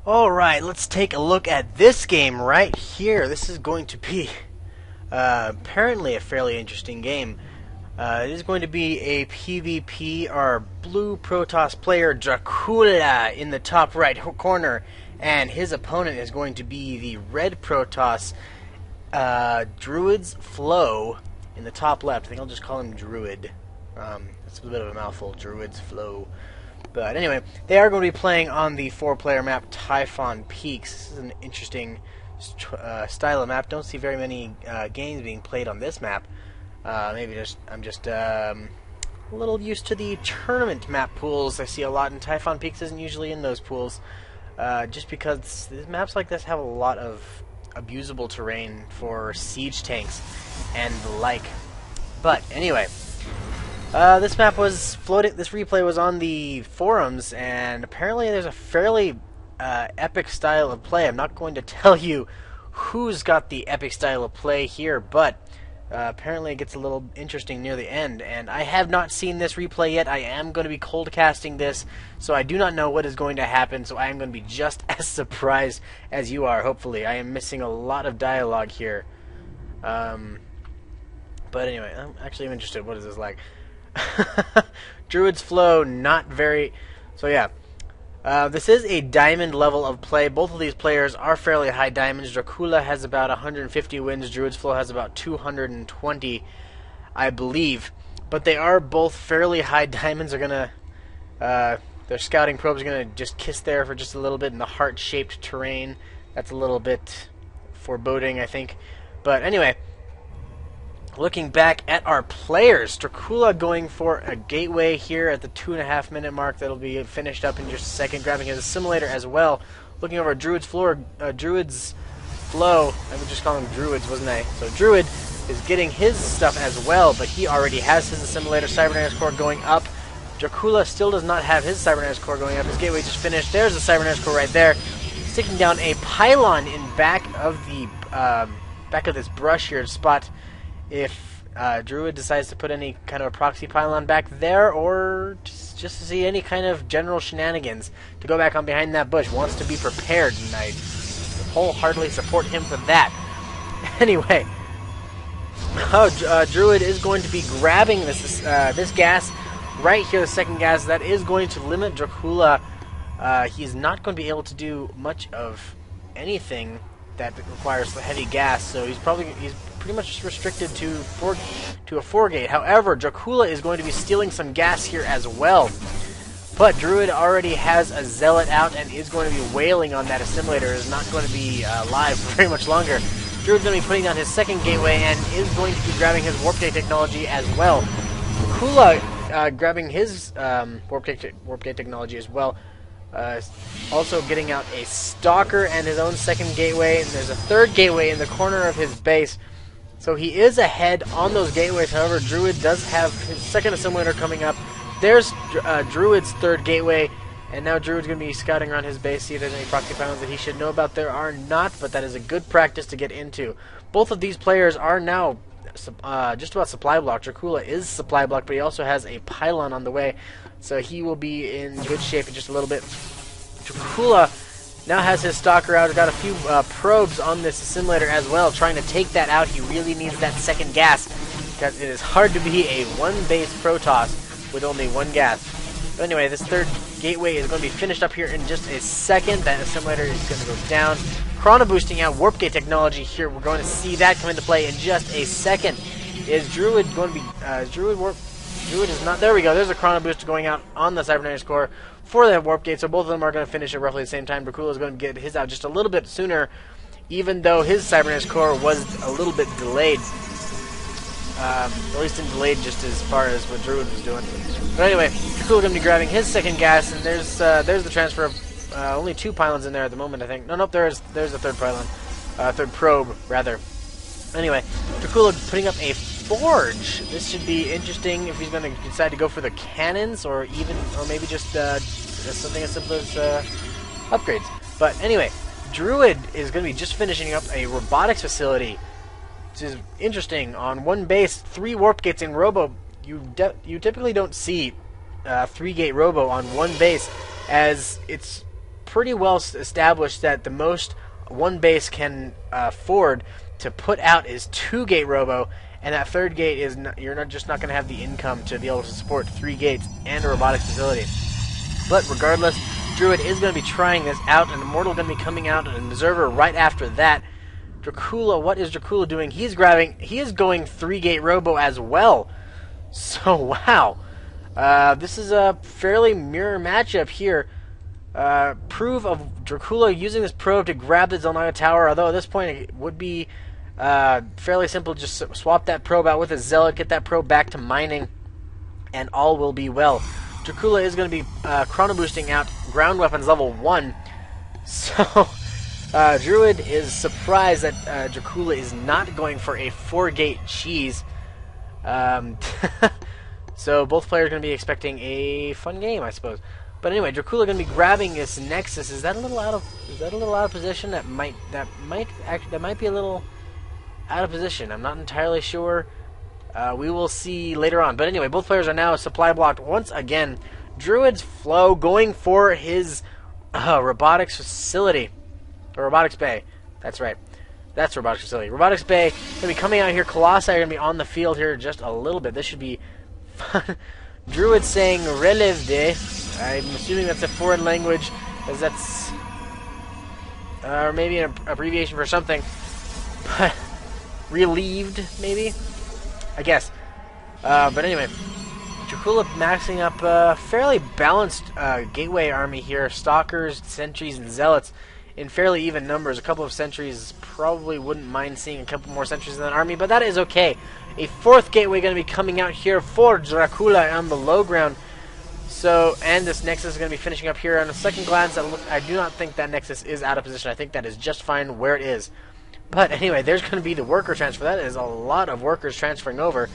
Alright, let's take a look at this game right here. This is going to be apparently a fairly interesting game. It is going to be a PvP. Our blue Protoss player Dracoola in the top right corner, and his opponent is going to be the red Protoss DruidzFLoW in the top left. I think I'll just call him Druid. That's a bit of a mouthful, DruidzFLoW. But anyway, they are going to be playing on the 4-player map Typhon Peaks. This is an interesting style of map. Don't see very many games being played on this map. Maybe I'm just a little used to the tournament map pools I see a lot, and Typhon Peaks isn't usually in those pools. Just because maps like this have a lot of abusable terrain for siege tanks and the like. But anyway, this map was floating. This replay was on the forums, and apparently there's a fairly epic style of play. I'm not going to tell you who's got the epic style of play here, but apparently it gets a little interesting near the end. And I have not seen this replay yet. I am going to be cold casting this, so I do not know what is going to happen. So I am going to be just as surprised as you are. Hopefully, I am missing a lot of dialogue here. But anyway, I'm interested. What is this like? DruidzFLoW, not very. So yeah, this is a diamond level of play. Both of these players are fairly high diamonds. Dracoola has about 150 wins. DruidzFLoW has about 220, I believe. But they are both fairly high diamonds. They're gonna, their scouting probes are gonna just kiss there for just a little bit in the heart-shaped terrain. That's a little bit foreboding, I think. But anyway, looking back at our players, Dracoola going for a gateway here at the 2.5-minute mark. That'll be finished up in just a second, grabbing his assimilator as well. Looking over at DruidzFLoW, I would just call him Druids, wasn't I? So Druid is getting his stuff as well, but he already has his assimilator. Cybernetics core going up. Dracoola still does not have his Cybernetics core going up. His gateway just finished. There's the Cybernetics core right there, sticking down a pylon in back of the back of this brush here to spot if Druid decides to put any kind of a proxy pylon back there, or just to see any kind of general shenanigans, to go back on behind that bush. Wants to be prepared, and I wholeheartedly support him for that. Anyway, Druid is going to be grabbing this gas right here, the second gas. That is going to limit Dracoola. He's not going to be able to do much of anything that requires heavy gas, so he's pretty much just restricted to a 4-gate. However, Dracoola is going to be stealing some gas here as well. But Druid already has a Zealot out and is going to be wailing on that assimilator. Is not going to be live for very much longer. Druid's going to be putting down his second gateway and is going to be grabbing his warp gate technology as well. Dracoola grabbing his warp gate technology as well. Also getting out a Stalker and his own second gateway, and there's a third gateway in the corner of his base. So he is ahead on those gateways. However, Druid does have his second assimilator coming up. There's Druid's third gateway, and now Druid's going to be scouting around his base, see if there's any proxy pylons that he should know about. There are not, but that is a good practice to get into. Both of these players are now just about supply block. Dracoola is supply block, but he also has a pylon on the way, so he will be in good shape in just a little bit. Dracoola now has his Stalker out. He's got a few probes on this assimilator as well, trying to take that out. He really needs that second gas, because it is hard to be a one-base Protoss with only one gas. But anyway, this third gateway is going to be finished up here in just a second. That assimilator is going to go down. Chrono boosting out warp gate technology here. We're going to see that come into play in just a second. Is Druid going to be Druid is not. There we go. There's a chrono boost going out on the Cybernetics core for that warp gate. So both of them are going to finish at roughly the same time. Dracoola is going to get his out just a little bit sooner, even though his Cybernetics core was a little bit delayed. At least delayed just as far as what Druid was doing. But anyway, Dracoola going to be grabbing his second gas, and there's the transfer of only 2 pylons in there at the moment, I think. Nope, there's the third pylon, third probe rather. Anyway, Dracoola putting up a forge. This should be interesting if he's going to decide to go for the cannons, or maybe just something as simple as upgrades. But anyway, Druid is going to be just finishing up a robotics facility, which is interesting. On one base, 3 warp gates in Robo. You typically don't see 3-gate Robo on one base, as it's pretty well established that the most one base can afford to put out is 2-gate robo, and that third gate is just not going to have the income to be able to support 3 gates and a robotics facility. But regardless, Druid is going to be trying this out, and Immortal going to be coming out, and an Observer right after that. Dracoola, what is Dracoola doing? He is going 3-gate robo as well. So, wow. This is a fairly mirror matchup here. Prove of Dracoola using this probe to grab the Zelnaga Tower, although at this point it would be fairly simple. Just swap that probe out with a Zealot, get that probe back to mining, and all will be well. Dracoola is going to be chrono boosting out ground weapons level 1. So, Druid is surprised that Dracoola is not going for a 4-gate cheese. So both players are going to be expecting a fun game, I suppose. But anyway, Dracoola going to be grabbing this Nexus. Is that a little out of position? That might be a little out of position. I'm not entirely sure. We will see later on. But anyway, both players are now supply blocked once again. DruidzFLoW going for his robotics facility. Or robotics bay. That's right. That's robotics facility. Robotics bay going to be coming out here. Colossi are going to be on the field here just a little bit. This should be fun. Druid saying relève de. I'm assuming that's a foreign language, as that's or maybe an abbreviation for something. But relieved, maybe, I guess. But anyway, Dracoola maxing up a fairly balanced gateway army here. Stalkers, sentries, and zealots in fairly even numbers. A couple of sentries, probably wouldn't mind seeing a couple more sentries in that army, but that is okay. A 4th gateway going to be coming out here for Dracoola on the low ground. So, and this Nexus is going to be finishing up here. On a second glance, I do not think that Nexus is out of position. I think that is just fine where it is. But anyway, there's going to be the worker transfer. That is a lot of workers transferring over.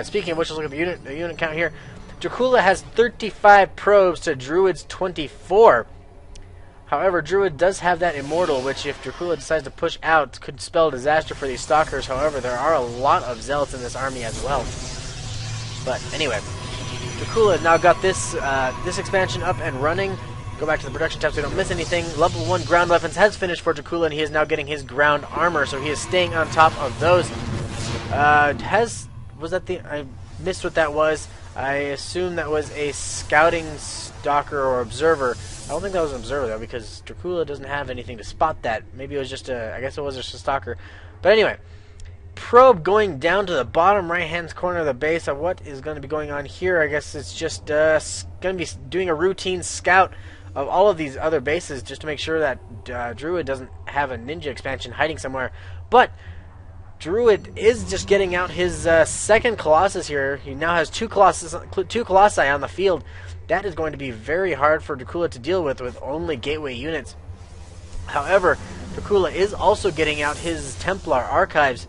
Speaking of which, let's look at the unit count here. Dracoola has 35 probes to Druid's 24. However, Druid does have that Immortal, which if Dracoola decides to push out, could spell disaster for these Stalkers. However, there are a lot of Zealots in this army as well. But anyway, Dracoola has now got this this expansion up and running. Go back to the production tab so we don't miss anything. Level 1 ground weapons has finished for Dracoola, and he is now getting his ground armor, so he is staying on top of those. I missed what that was. I assume that was a scouting stalker or observer. I don't think that was an observer, though, because Dracoola doesn't have anything to spot that. Maybe it was just I guess it was just a stalker. But anyway, probe going down to the bottom right-hand corner of the base. Of what is going to be going on here? I guess it's just going to be doing a routine scout of all of these other bases just to make sure that Druid doesn't have a ninja expansion hiding somewhere. But Druid is just getting out his second Colossus here. He now has two Colossi on the field. That is going to be very hard for Dracoola to deal with only gateway units. However, Dracoola is also getting out his Templar Archives,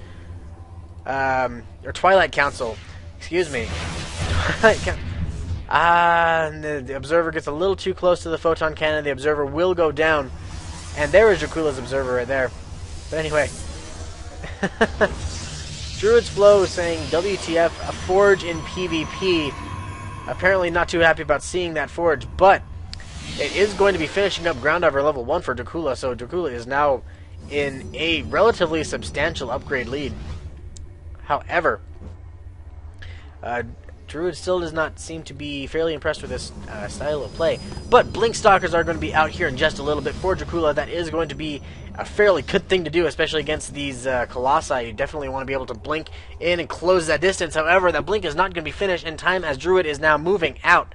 or Twilight Council. Excuse me. And the Observer gets a little too close to the Photon Cannon. The Observer will go down. And there is Dracula's Observer right there. But anyway. DruidzFLoW is saying, WTF, a forge in PvP. Apparently not too happy about seeing that forge, but it is going to be finishing up ground over level 1 for Dracoola, so Dracoola is now in a relatively substantial upgrade lead. However, Druid still does not seem to be fairly impressed with this style of play. But Blink Stalkers are going to be out here in just a little bit for Dracoola. That is going to be a fairly good thing to do, especially against these Colossi. You definitely want to be able to blink in and close that distance. However, that blink is not going to be finished in time as Druid is now moving out.